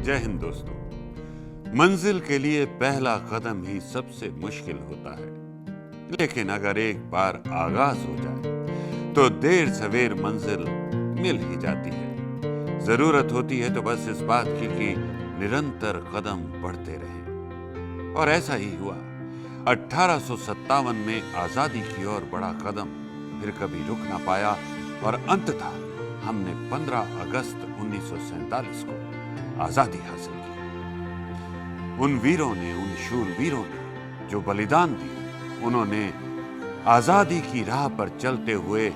जय हिंद दोस्तों। मंजिल के लिए पहला कदम ही सबसे मुश्किल होता है, लेकिन अगर एक बार आगाज हो जाए तो देर सवेर मंजिल मिल ही जाती है। जरूरत होती है तो बस इस बात की कि निरंतर कदम बढ़ते रहें। और ऐसा ही हुआ। 1857 में आजादी की ओर बड़ा कदम फिर कभी रुक ना पाया और अंततः हमने 15 अगस्त 1947 को आजादी हासिल की। उन वीरों ने, उन शूरवीरों ने जो बलिदान दिए, उन्होंने आजादी की राह पर चलते हुए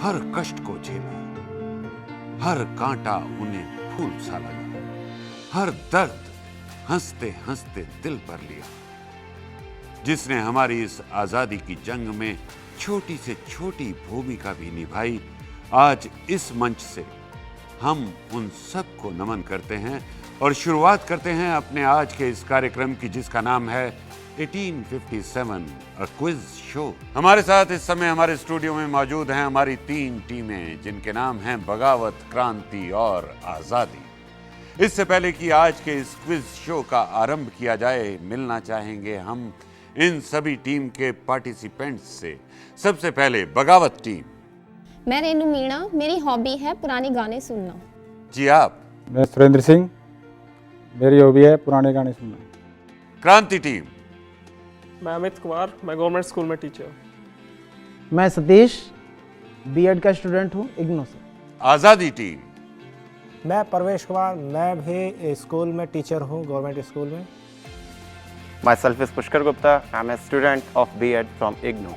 हर कष्ट को झेला, हर कांटा उन्हें फूल सा लगा, हर दर्द हंसते हंसते दिल पर लिया। जिसने हमारी इस आजादी की जंग में छोटी से छोटी भूमिका भी निभाई, आज इस मंच से हम उन सबको नमन करते हैं और शुरुआत करते हैं अपने आज के इस कार्यक्रम की, जिसका नाम है 1857 अ क्विज शो। हमारे साथ इस समय हमारे स्टूडियो में मौजूद हैं हमारी 3 टीमें, जिनके नाम हैं बगावत, क्रांति और आजादी। इससे पहले कि आज के इस क्विज शो का आरंभ किया जाए, मिलना चाहेंगे हम इन सभी टीम के पार्टिसिपेंट्स से। सबसे पहले बगावत टीम। मैं रेनू मीणा, मेरी हॉबी है पुराने गाने सुनना। जी आप? मैं सुरेंद्र सिंह, मेरी हॉबी है पुराने गाने सुनना। क्रांति टीम। मैं अमित कुमार, मैं गवर्नमेंट स्कूल में टीचर हूँ। मैं सतीश, बीएड का स्टूडेंट हूँ इग्नू से। आजादी टीम। मैं परवेश कुमार, मैं भी स्कूल में टीचर हूँ, गवर्नमेंट स्कूल में। Myself is Pushkar Gupta. I'm a student of B.Ed from IGNOU.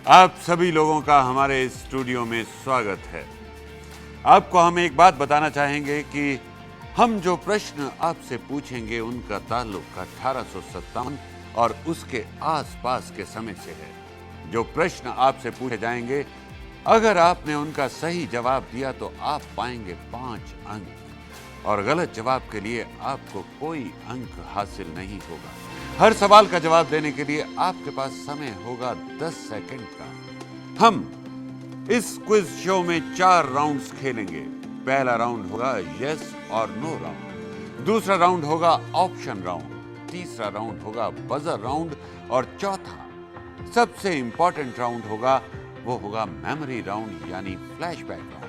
आप सभी लोगों का हमारे इस स्टूडियो में स्वागत है। आपको हम एक बात बताना चाहेंगे कि हम जो प्रश्न आपसे पूछेंगे उनका ताल्लुक 1857 और उसके आसपास के समय से है। जो प्रश्न आपसे पूछे जाएंगे, अगर आपने उनका सही जवाब दिया तो आप पाएंगे 5 अंक और गलत जवाब के लिए आपको कोई अंक हासिल नहीं होगा। हर सवाल का जवाब देने के लिए आपके पास समय होगा 10 सेकंड का। हम इस क्विज शो में 4 राउंड्स खेलेंगे। पहला राउंड होगा यस और नो राउंड, दूसरा राउंड होगा ऑप्शन राउंड, तीसरा राउंड होगा बजर राउंड और चौथा सबसे इंपॉर्टेंट राउंड होगा, वो होगा मेमोरी राउंड यानी flashback round.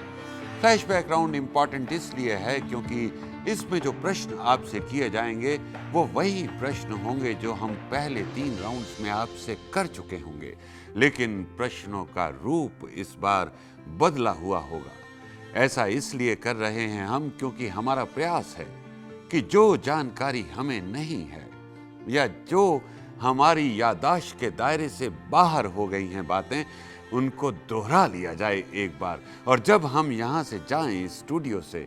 Flashback round important इसलिए है क्योंकि इसमें जो प्रश्न आपसे किए जाएंगे वो वही प्रश्न होंगे जो हम पहले 3 राउंड्स में आपसे कर चुके होंगे, लेकिन प्रश्नों का रूप इस बार बदला हुआ होगा। ऐसा इसलिए कर रहे हैं हम क्योंकि हमारा प्रयास है कि जो जानकारी हमें नहीं है या जो हमारी याददाश्त के दायरे से बाहर हो गई हैं बातें, उनको दोहरा लिया जाए एक बार। और जब हम यहाँ से जाएं स्टूडियो से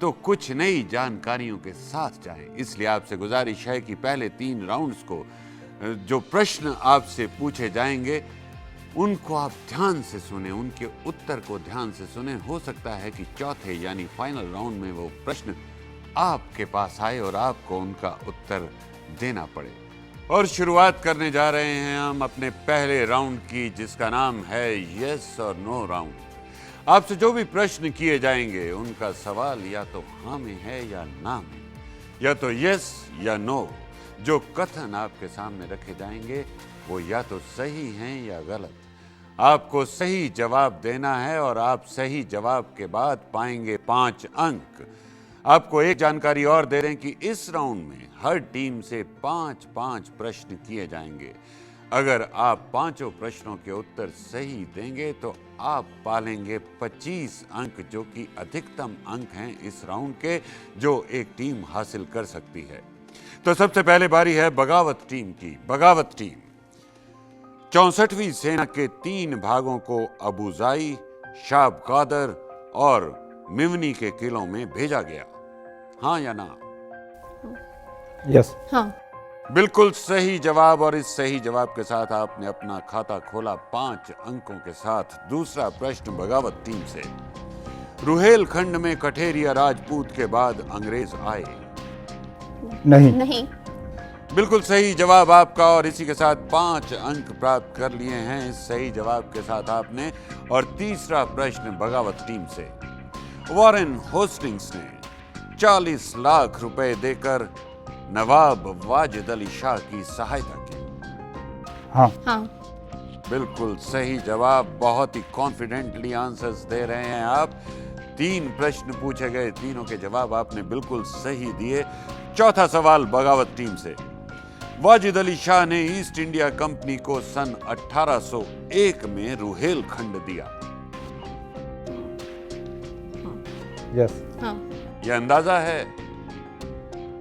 तो कुछ नई जानकारियों के साथ जाएं। इसलिए आपसे गुजारिश है कि पहले 3 राउंड्स को जो प्रश्न आपसे पूछे जाएंगे उनको आप ध्यान से सुने, उनके उत्तर को ध्यान से सुने। हो सकता है कि चौथे यानी फाइनल राउंड में वो प्रश्न आपके पास आए और आपको उनका उत्तर देना पड़े। और शुरुआत करने जा रहे हैं हम अपने पहले राउंड की, जिसका नाम है यस और नो राउंड। आपसे जो भी प्रश्न किए जाएंगे उनका सवाल या तो हाँ में है या ना में, या तो यस या नो। जो कथन आपके सामने रखे जाएंगे वो या तो सही हैं या गलत। आपको सही जवाब देना है और आप सही जवाब के बाद पाएंगे 5 अंक। आपको एक जानकारी और दे दें कि इस राउंड में हर टीम से 5-5 प्रश्न किए जाएंगे। अगर आप 5 प्रश्नों के उत्तर सही देंगे तो आप पालेंगे 25 अंक, जो कि अधिकतम अंक हैं इस राउंड के, जो एक टीम हासिल कर सकती है। तो सबसे पहले बारी है बगावत टीम की। बगावत टीम, 64वीं सेना के 3 भागों को अबुजाई, शाब कादर और मिवनी के किलों में भेजा गया, हाँ या ना? यस। हाँ। बिल्कुल सही जवाब। और इस सही जवाब के साथ आपने अपना खाता खोला 5 अंकों के साथ। दूसरा प्रश्न बगावत टीम से, रुहेलखंड में कठेरिया राजपूत के बाद अंग्रेज आए? नहीं। बिल्कुल सही जवाब आपका और इसी के साथ 5 अंक प्राप्त कर लिए हैं इस सही जवाब के साथ आपने। और तीसरा प्रश्न बगावत टीम से, वॉरेन होस्टिंग्स ने 40 लाख रुपए देकर नवाब वाजिद अली शाह की सहायता की। हाँ। हाँ। बिल्कुल सही जवाब। बहुत ही कॉन्फिडेंटली आंसर्स दे रहे हैं आप। 3 प्रश्न पूछे गए, तीनों के जवाब आपने बिल्कुल सही दिए। चौथा सवाल बगावत टीम से। वाजिद अली शाह ने ईस्ट इंडिया कंपनी को सन 1801 में रुहेलखंड दिया। यस। हाँ। यह अंदाजा है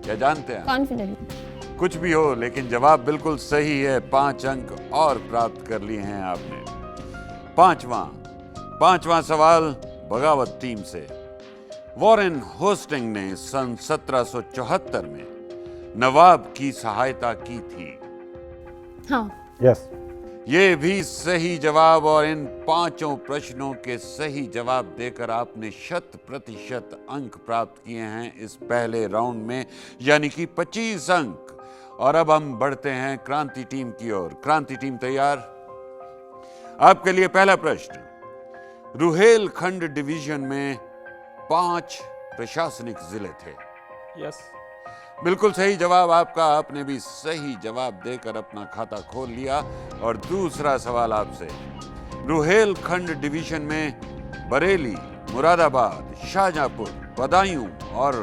या जानते हैं? कॉन्फिडेंट। कुछ भी हो, लेकिन जवाब बिल्कुल सही है। 5 अंक और प्राप्त कर लिए हैं आपने। पांचवां सवाल बगावत टीम से। वॉरेन होस्टिंग ने सन 1774 में नवाब की सहायता की थी। हाँ। यस। ये भी सही जवाब, और इन 5 प्रश्नों के सही जवाब देकर आपने 100% अंक प्राप्त किए हैं इस पहले राउंड में, यानी कि 25 अंक। और अब हम बढ़ते हैं क्रांति टीम की ओर। क्रांति टीम तैयार? आपके लिए पहला प्रश्न। रुहेलखंड डिवीजन में 5 प्रशासनिक जिले थे। Yes. बिल्कुल सही जवाब आपका। आपने भी सही जवाब देकर अपना खाता खोल लिया। और दूसरा सवाल आपसे। रुहेलखंड डिवीजन में बरेली, मुरादाबाद, शाहजहांपुर, बदायूं और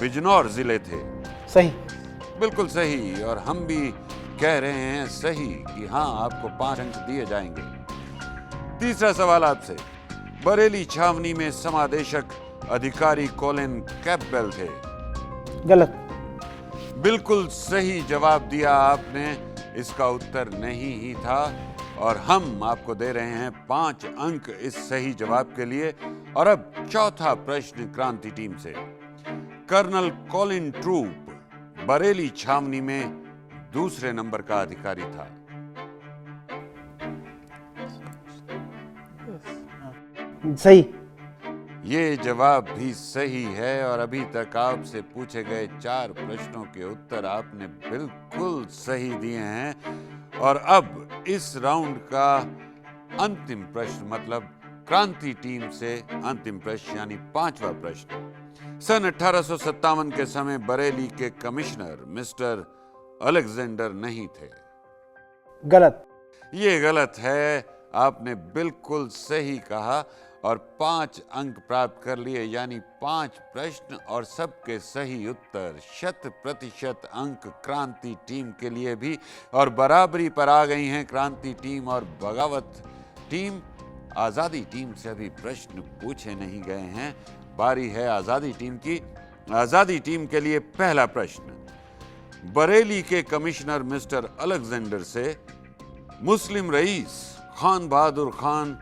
बिजनौर जिले थे। सही। बिल्कुल सही। और हम भी कह रहे हैं सही कि हाँ, आपको 5 अंक दिए जाएंगे। तीसरा सवाल आपसे। बरेली छावनी में समादेशक अधिकारी कॉलिन कैम्पबेल थे। गलत। बिल्कुल सही जवाब दिया आपने। इसका उत्तर नहीं ही था। और हम आपको दे रहे हैं 5 अंक इस सही जवाब के लिए। और अब चौथा प्रश्न क्रांति टीम से। कर्नल कॉलिन ट्रूप बरेली छावनी में दूसरे नंबर का अधिकारी था। सही। ये जवाब भी सही है। और अभी तक आपसे पूछे गए 4 प्रश्नों के उत्तर आपने बिल्कुल सही दिए हैं। और अब इस राउंड का अंतिम प्रश्न, मतलब क्रांति टीम से अंतिम प्रश्न, यानी 5वां प्रश्न। सन 1857 के समय बरेली के कमिश्नर मिस्टर अलेक्जेंडर नहीं थे। गलत। ये गलत है। आपने बिल्कुल सही कहा और 5 अंक प्राप्त कर लिए, यानी 5 प्रश्न और सबके सही उत्तर। 100% अंक क्रांति टीम के लिए भी। और बराबरी पर आ गई हैं क्रांति टीम और बगावत टीम। आजादी टीम से अभी प्रश्न पूछे नहीं गए हैं। बारी है आजादी टीम की। आजादी टीम के लिए पहला प्रश्न। बरेली के कमिश्नर मिस्टर अलेक्जेंडर से मुस्लिम रईस खान बहादुर खान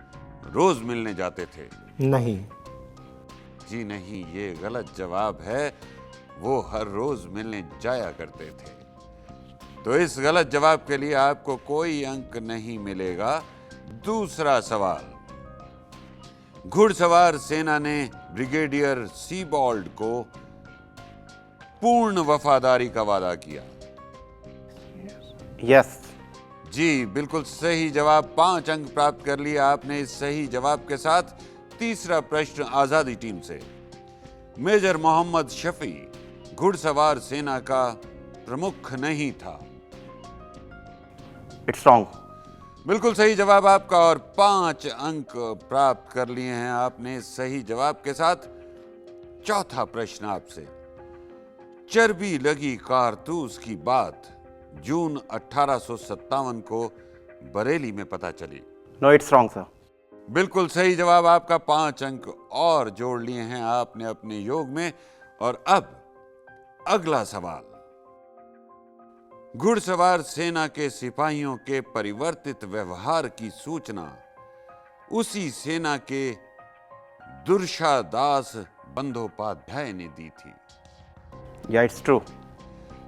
रोज मिलने जाते थे। नहीं। जी नहीं, ये गलत जवाब है। वो हर रोज मिलने जाया करते थे। तो इस गलत जवाब के लिए आपको कोई अंक नहीं मिलेगा। दूसरा सवाल। घुड़सवार सेना ने ब्रिगेडियर सीबॉल्ड को पूर्ण वफादारी का वादा किया। Yes. जी बिल्कुल सही जवाब। 5 अंक प्राप्त कर लिया आपने इस सही जवाब के साथ। तीसरा प्रश्न आजादी टीम से। मेजर मोहम्मद शफी घुड़सवार सेना का प्रमुख नहीं था। It's wrong. बिल्कुल सही जवाब आपका और 5 अंक प्राप्त कर लिए हैं आपने सही जवाब के साथ। चौथा प्रश्न आपसे। चर्बी लगी कारतूस की बात जून 1857 को बरेली में पता चली। No, it's wrong, sir. बिल्कुल सही जवाब आपका। 5 अंक और जोड़ लिए हैं आपने अपने योग में। और अब अगला सवाल। घुड़सवार सेना के सिपाहियों के परिवर्तित व्यवहार की सूचना उसी सेना के दुर्शादास बंदोपाध्याय ने दी थी। Yeah, it's true.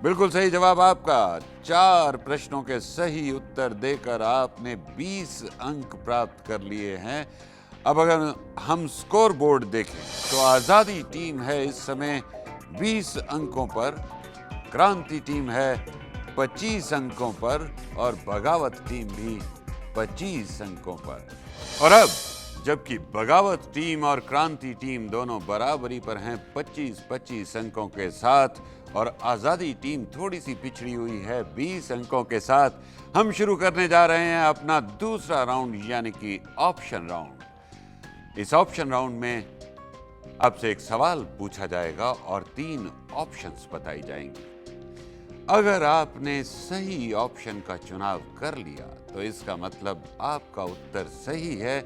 बिल्कुल सही जवाब आपका। 4 प्रश्नों के सही उत्तर देकर आपने 20 अंक प्राप्त कर लिए हैं। अब अगर हम स्कोर बोर्ड देखें तो आजादी टीम है इस समय 20 अंकों पर, क्रांति टीम है 25 अंकों पर और बगावत टीम भी 25 अंकों पर। और अब जबकि बगावत टीम और क्रांति टीम दोनों बराबरी पर हैं 25-25 अंकों के साथ और आज़ादी टीम थोड़ी सी पिछड़ी हुई है 20 अंकों के साथ। हम शुरू करने जा रहे हैं अपना दूसरा राउंड यानी कि ऑप्शन राउंड। इस ऑप्शन राउंड में आपसे एक सवाल पूछा जाएगा और 3 ऑप्शंस बताई जाएंगी। अगर आपने सही ऑप्शन का चुनाव कर लिया तो इसका मतलब आपका उत्तर सही है,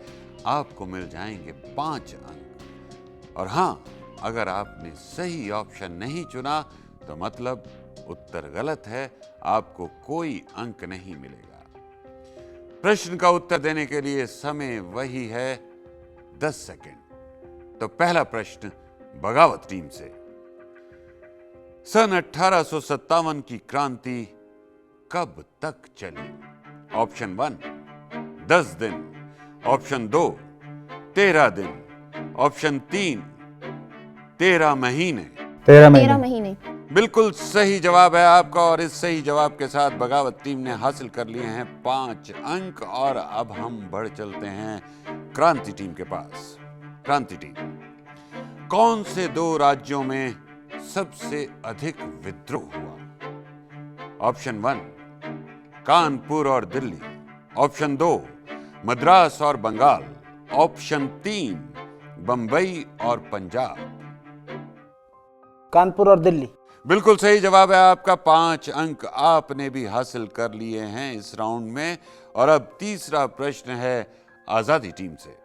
आपको मिल जाएंगे 5 अंक। और हां, अगर आपने सही ऑप्शन नहीं चुना तो मतलब उत्तर गलत है, आपको कोई अंक नहीं मिलेगा। प्रश्न का उत्तर देने के लिए समय वही है 10 सेकंड। तो पहला प्रश्न बगावत टीम से। सन 1857 की क्रांति कब तक चली? ऑप्शन 1 10 दिन, ऑप्शन 2 13 दिन, ऑप्शन 3 13 महीने। 13 13 महीने। महीने। बिल्कुल सही जवाब है आपका और इस सही जवाब के साथ बगावत टीम ने हासिल कर लिए हैं 5 अंक। और अब हम बढ़ चलते हैं क्रांति टीम के पास। क्रांति टीम, कौन से 2 राज्यों में सबसे अधिक विद्रोह हुआ? ऑप्शन 1 कानपुर और दिल्ली, ऑप्शन 2 मद्रास और बंगाल, ऑप्शन 3 बंबई और पंजाब। कानपुर और दिल्ली। बिल्कुल सही जवाब है आपका। 5 अंक आपने भी हासिल कर लिए हैं इस राउंड में। और अब तीसरा प्रश्न है आजादी टीम से।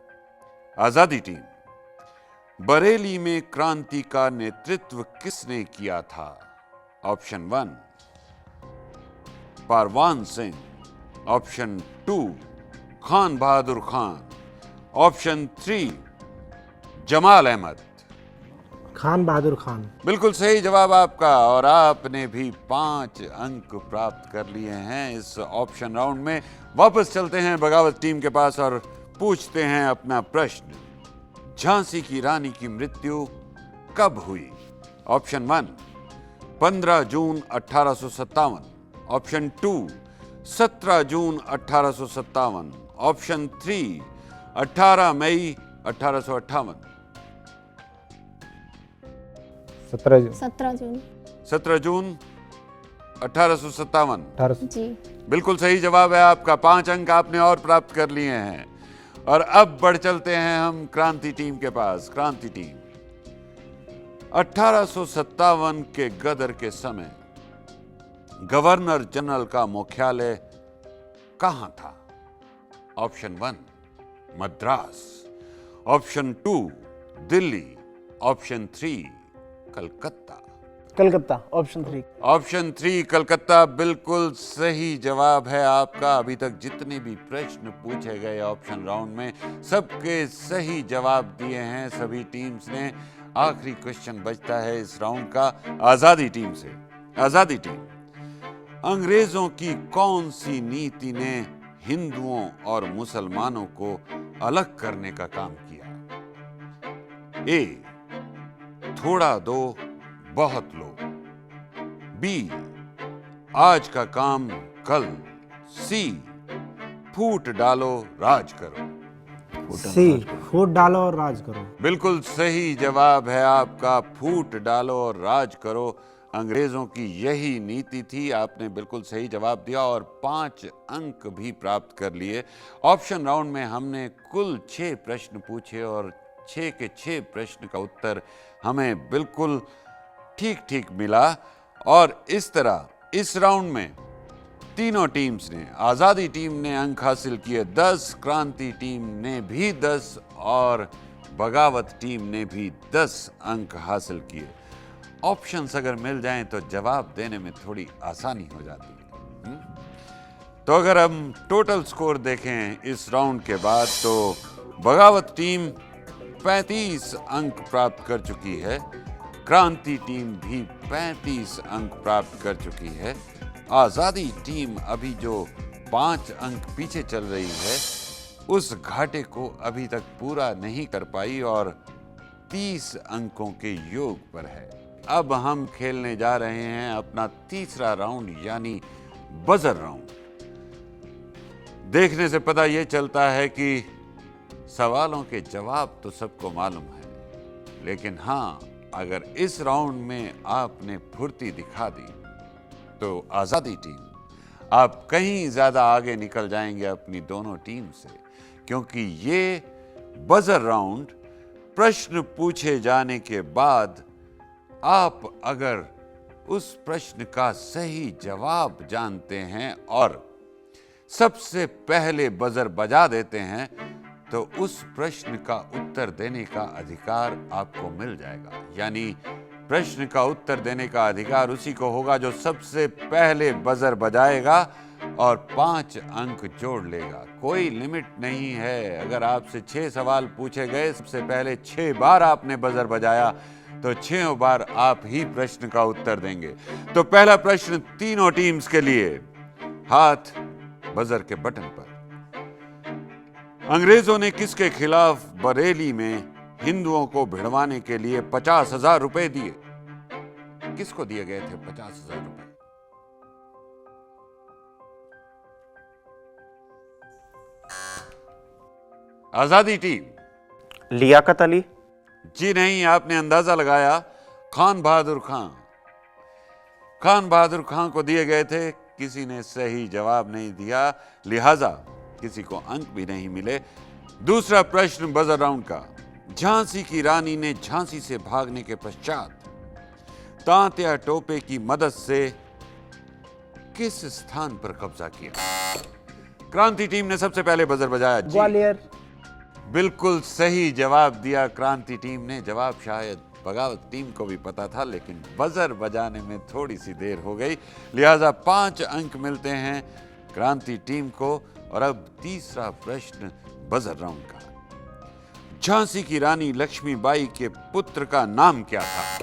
आजादी टीम, बरेली में क्रांति का नेतृत्व किसने किया था? ऑप्शन 1 परवान सिंह, ऑप्शन 2 खान बहादुर खान, ऑप्शन 3 जमाल अहमद। खान बहादुर खान। बिल्कुल सही जवाब आपका और आपने भी 5 अंक प्राप्त कर लिए हैं इस ऑप्शन राउंड में। वापस चलते हैं बगावत टीम के पास और पूछते हैं अपना प्रश्न। झांसी की रानी की मृत्यु कब हुई? ऑप्शन 1 15 जून 1857, ऑप्शन 2 17 जून 1857, ऑप्शन 3 18 मई 1858। 17 जून। 17 जून। 17 जून 1857। 1800। जी। बिल्कुल सही जवाब है आपका। 5 अंक आपने और प्राप्त कर लिए हैं। और अब बढ़ चलते हैं हम क्रांति टीम के पास। क्रांति टीम, 1857 के गदर के समय गवर्नर जनरल का मुख्यालय कहां था? Option 1 Madras, option 2 Delhi, option 3 Calcutta. Calcutta, option 3। Option 3 Calcutta बिल्कुल सही जवाब है आपका। अभी तक जितने भी प्रश्न पूछे गए ऑप्शन राउंड में सबके सही जवाब दिए हैं सभी टीम्स ने। आखिरी क्वेश्चन बचता है इस राउंड का आजादी टीम से। आजादी टीम, अंग्रेजों की कौन सी नीति ने हिंदुओं और मुसलमानों को अलग करने का काम किया? ए थोड़ा दो बहुत लो, बी आज का काम कल, सी फूट डालो राज करो। सी फूट डालो और राज करो। बिल्कुल सही जवाब है आपका, फूट डालो और राज करो। अंग्रेजों की यही नीति थी। आपने बिल्कुल सही जवाब दिया और 5 अंक भी प्राप्त कर लिए। ऑप्शन राउंड में हमने कुल 6 प्रश्न पूछे और 6 के 6 प्रश्न का उत्तर हमें बिल्कुल ठीक ठीक मिला। और इस तरह इस राउंड में तीनों टीम्स ने, आजादी टीम ने अंक हासिल किए 10, क्रांति टीम ने भी 10 और बगावत टीम ने भी 10 अंक हासिल किए। ऑप्शंस अगर मिल जाएं तो जवाब देने में थोड़ी आसानी हो जाती है। तो अगर हम टोटल स्कोर देखें इस राउंड के बाद तो बगावत टीम 35 अंक प्राप्त कर चुकी है, क्रांति टीम भी 35 अंक प्राप्त कर चुकी है। आजादी टीम अभी जो 5 अंक पीछे चल रही है उस घाटे को अभी तक पूरा नहीं कर पाई और 30 अंकों के योग पर है। अब हम खेलने जा रहे हैं अपना तीसरा राउंड यानी बजर राउंड। देखने से पता यह चलता है कि सवालों के जवाब तो सबको मालूम है, लेकिन हाँ, अगर इस राउंड में आपने फुर्ती दिखा दी तो आज़ादी टीम आप कहीं ज़्यादा आगे निकल जाएंगे अपनी दोनों टीम से, क्योंकि ये बजर राउंड प्रश्न पूछे जाने के बाद आप अगर उस प्रश्न का सही जवाब जानते हैं और सबसे पहले बजर बजा देते हैं तो उस प्रश्न का उत्तर देने का अधिकार आपको मिल जाएगा। यानी प्रश्न का उत्तर देने का अधिकार उसी को होगा जो सबसे पहले बजर बजाएगा और 5 अंक जोड़ लेगा। कोई लिमिट नहीं है। अगर आपसे 6 सवाल पूछे गए, सबसे पहले 6 बार आपने बजर बजाया तो 6 बार आप ही प्रश्न का उत्तर देंगे। तो पहला प्रश्न तीनों टीम्स के लिए, हाथ बजर के बटन पर। अंग्रेजों ने किसके खिलाफ बरेली में हिंदुओं को भिड़वाने के लिए 50,000 रुपए दिए? किसको दिए गए थे 50,000 रुपए? आजादी टीम। लियाकत अली। जी नहीं, आपने अंदाजा लगाया, खान बहादुर खान। खान बहादुर खान को दिए गए थे। किसी ने सही जवाब नहीं दिया, लिहाजा किसी को अंक भी नहीं मिले। दूसरा प्रश्न बजर राउंड का। झांसी की रानी ने झांसी से भागने के पश्चात तांत्या टोपे की मदद से किस स्थान पर कब्जा किया? क्रांति टीम ने सबसे पहले बजर बजाया। जी, ग्वालियर। बिल्कुल सही जवाब दिया क्रांति टीम ने। जवाब शायद बगावत टीम को भी पता था, लेकिन बजर बजाने में थोड़ी सी देर हो गई, लिहाजा 5 अंक मिलते हैं क्रांति टीम को। और अब तीसरा प्रश्न बजर राउंड का। झांसी की रानी लक्ष्मीबाई के पुत्र का नाम क्या था?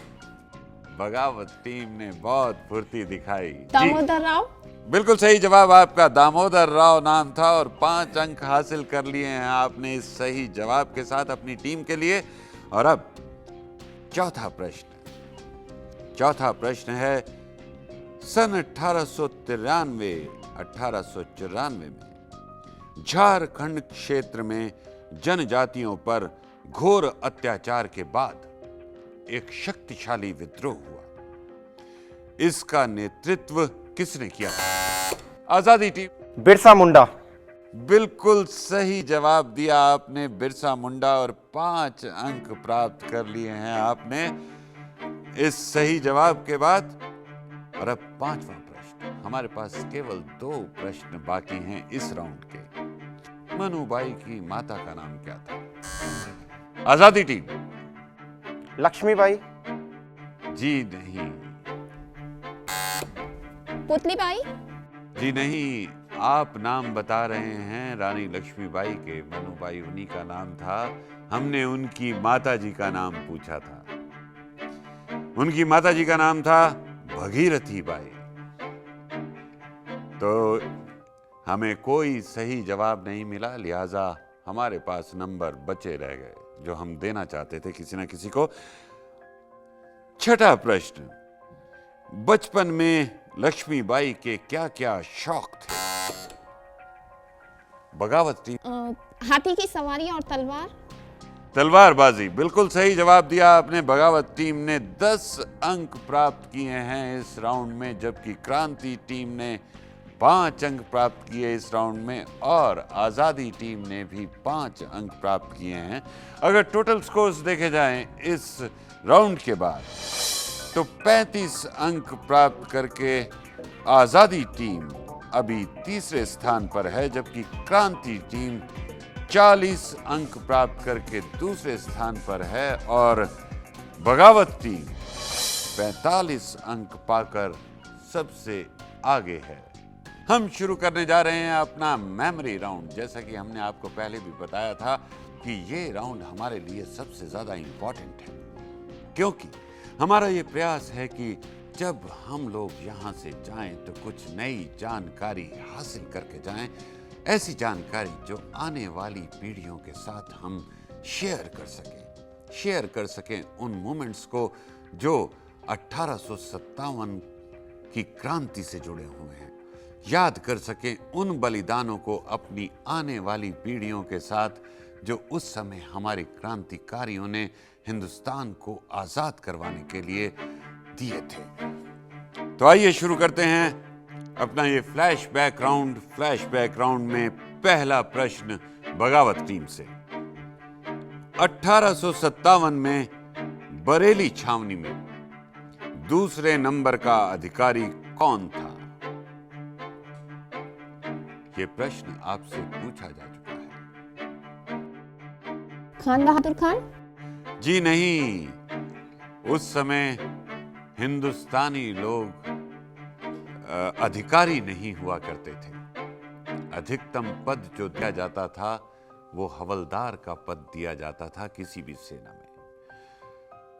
बगावत टीम ने बहुत फुर्ती दिखाई। दामोदर राव। बिल्कुल सही जवाब आपका, दामोदर राव नाम था और 5 अंक हासिल कर लिए हैं आपने इस सही जवाब के साथ अपनी टीम के लिए। और अब चौथा प्रश्न है, सन 1893-1894 में झारखंड क्षेत्र में जनजातियों पर घोर अत्याचार के बाद एक शक्तिशाली विद्रोह हुआ। इसका नेतृत्व किसने किया था? आजादी टीम। बिरसा मुंडा। बिल्कुल सही जवाब दिया आपने, बिरसा मुंडा, और 5 अंक प्राप्त कर लिए हैं आपने इस सही जवाब के बाद। और अब 5वां प्रश्न। हमारे पास केवल 2 प्रश्न बाकी हैं इस राउंड के। मनुबाई की माता का नाम क्या था? आजादी टीम। लक्ष्मीबाई। जी नहीं। पुतलीबाई। जी नहीं, आप नाम बता रहे हैं रानी लक्ष्मीबाई के। मनुबाई उन्हीं का नाम था। हमने उनकी माताजी का नाम पूछा था। उनकी माताजी का नाम था भगीरथी बाई। तो हमें कोई सही जवाब नहीं मिला, लिहाजा हमारे पास नंबर बचे रह गए जो हम देना चाहते थे किसी ना किसी को। छठा प्रश्न। बचपन में लक्ष्मीबाई के क्या क्या शौक थे? बगावत टीम। हाथी की सवारी और तलवार। तलवारबाजी। बिल्कुल सही जवाब दिया आपने। बगावत टीम ने 10 अंक प्राप्त किए हैं इस राउंड में, जबकि क्रांति टीम ने 5 अंक प्राप्त किए इस राउंड में और आजादी टीम ने भी 5 अंक प्राप्त किए हैं। अगर टोटल स्कोर्स देखे जाएं इस राउंड के बाद तो 35 अंक प्राप्त करके आजादी टीम अभी तीसरे स्थान पर है, जबकि क्रांति टीम 40 अंक प्राप्त करके दूसरे स्थान पर है और बगावत टीम 45 अंक पाकर सबसे आगे है। हम शुरू करने जा रहे हैं अपना मेमोरी राउंड। जैसा कि हमने आपको पहले भी बताया था कि ये राउंड हमारे लिए सबसे ज़्यादा इम्पॉर्टेंट है, क्योंकि हमारा ये प्रयास है कि जब हम लोग यहाँ से जाएं तो कुछ नई जानकारी हासिल करके जाएं, ऐसी जानकारी जो आने वाली पीढ़ियों के साथ हम शेयर कर सकें उन मोमेंट्स को जो 1857 की क्रांति से जुड़े हुए हैं, याद कर सकें उन बलिदानों को अपनी आने वाली पीढ़ियों के साथ जो उस समय हमारे क्रांतिकारियों ने हिंदुस्तान को आजाद करवाने के लिए दिए थे। तो आइए शुरू करते हैं अपना ये फ्लैशबैक राउंड में पहला प्रश्न बगावत टीम से। 1857 में बरेली छावनी में दूसरे नंबर का अधिकारी कौन था? यह प्रश्न आपसे पूछा जा चुका है। खान बहादुर खान। जी नहीं, उस समय हिंदुस्तानी लोग अधिकारी नहीं हुआ करते थे। अधिकतम पद जो दिया जाता था वो हवलदार का पद दिया जाता था किसी भी सेना में।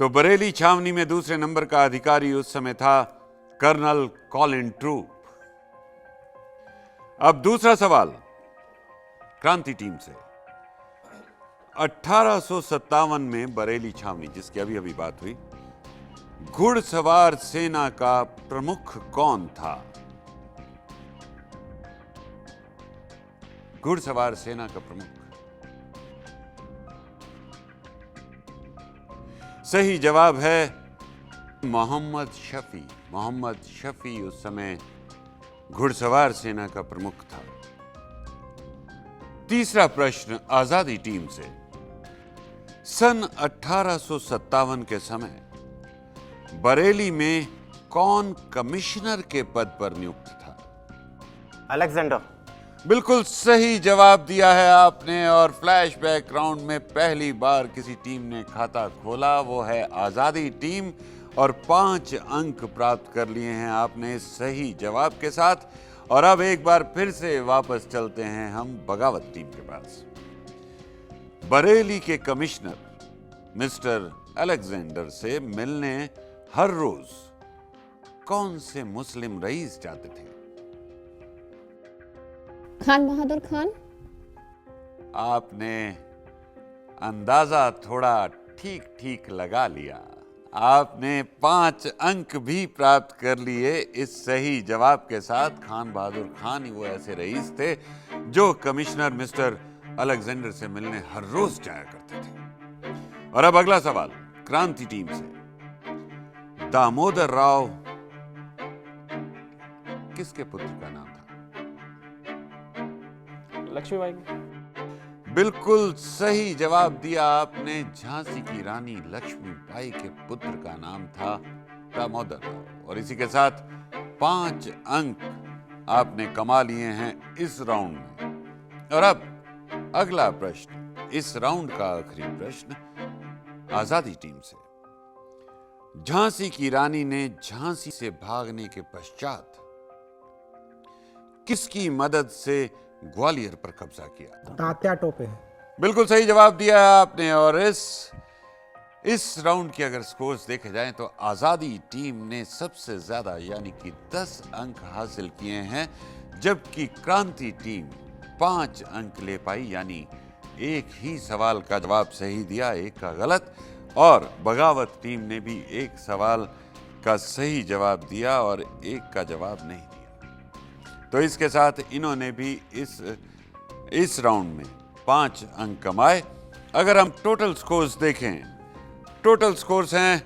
तो बरेली छावनी में दूसरे नंबर का अधिकारी उस समय था कर्नल कॉलिन ट्रूप। अब दूसरा सवाल क्रांति टीम से। 1857 में बरेली छावनी, जिसकी अभी अभी बात हुई, घुड़सवार सेना का प्रमुख कौन था? घुड़सवार सेना का प्रमुख। सही जवाब है मोहम्मद शफी। मोहम्मद शफी उस समय घुड़सवार सेना का प्रमुख था। तीसरा प्रश्न आजादी टीम से। सन 1857 के समय बरेली में कौन कमिश्नर के पद पर नियुक्त था? अलेक्जेंडर। बिल्कुल सही जवाब दिया है आपने, और फ्लैशबैक राउंड में पहली बार किसी टीम ने खाता खोला, वो है आजादी टीम, और 5 अंक प्राप्त कर लिए हैं आपने सही जवाब के साथ। और अब एक बार फिर से वापस चलते हैं हम बगावत टीम के पास। बरेली के कमिश्नर मिस्टर अलेक्जेंडर से मिलने हर रोज कौन से मुस्लिम रईस जाते थे? खान बहादुर खान। आपने अंदाजा थोड़ा ठीक ठीक लगा लिया। आपने 5 अंक भी प्राप्त कर लिए इस सही जवाब के साथ। खान बहादुर खान ही वो ऐसे रईस थे जो कमिश्नर मिस्टर अलेक्जेंडर से मिलने हर रोज जाया करते थे। और अब अगला सवाल क्रांति टीम से। दामोदर राव किसके पुत्र का नाम था? लक्ष्मीबाई। बिल्कुल सही जवाब दिया आपने। झांसी की रानी लक्ष्मीबाई के पुत्र का नाम था दामोदर राव। और इसी के साथ 5 अंक आपने कमा लिए हैं इस राउंड में। और अब अगला प्रश्न, इस राउंड का आखिरी प्रश्न आजादी टीम से। झांसी की रानी ने झांसी से भागने के पश्चात किसकी मदद से ग्वालियर पर कब्जा किया? तात्या टोपे। बिल्कुल सही जवाब दिया है आपने। और इस राउंड के अगर स्कोर्स देखे जाएं तो आजादी टीम ने सबसे ज्यादा यानी कि 10 अंक हासिल किए हैं, जबकि क्रांति टीम 5 अंक ले पाई, यानी एक ही सवाल का जवाब सही दिया, एक का गलत। और बगावत टीम ने भी एक सवाल का सही जवाब दिया और एक का जवाब नहीं दिया। तो इसके साथ इन्होंने भी इस राउंड में 5 अंक कमाए। अगर हम टोटल स्कोर्स देखें, टोटल स्कोर्स हैं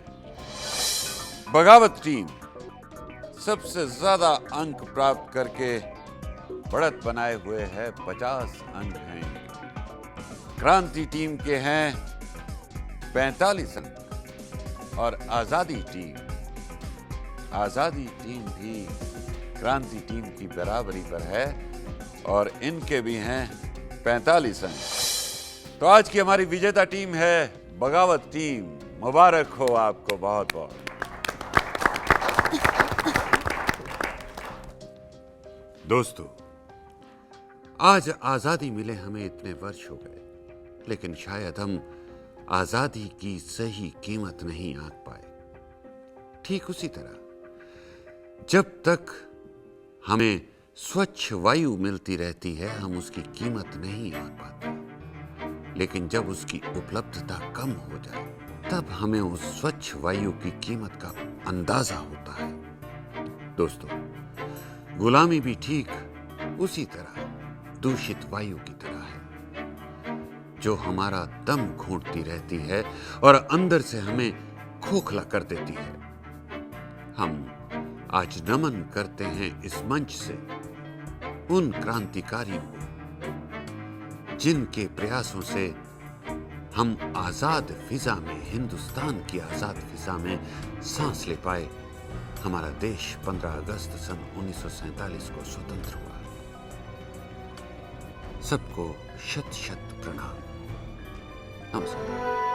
बगावत टीम सबसे ज्यादा अंक प्राप्त करके बढ़त बनाए हुए है, 50 अंक हैं। क्रांति टीम के हैं 45 अंक। और आजादी टीम भी क्रांति टीम की बराबरी पर है और इनके भी हैं 45 अंक। तो आज की हमारी विजेता टीम है बगावत टीम। मुबारक हो आपको बहुत बहुत। दोस्तों, आज आजादी मिले हमें इतने वर्ष हो गए, लेकिन शायद हम आजादी की सही कीमत नहीं आंक पाए। ठीक उसी तरह जब तक हमें स्वच्छ वायु मिलती रहती है, हम उसकी कीमत नहीं आंक पाते। लेकिन जब उसकी उपलब्धता कम हो जाए, तब हमें उस स्वच्छ वायु की कीमत का अंदाजा होता है। दोस्तों, गुलामी भी ठीक उसी तरह दूषित वायु की तरह है। जो हमारा दम घोंटती रहती है और अंदर से हमें खोखला कर देती है। हम आज नमन करते हैं इस मंच से उन क्रांतिकारियों को जिनके प्रयासों से हम आजाद फिजा में, हिंदुस्तान की आजाद फिजा में सांस ले पाए। हमारा देश 15 अगस्त सन 1947 को स्वतंत्र हुआ। सबको शत शत प्रणाम। नमस्कार।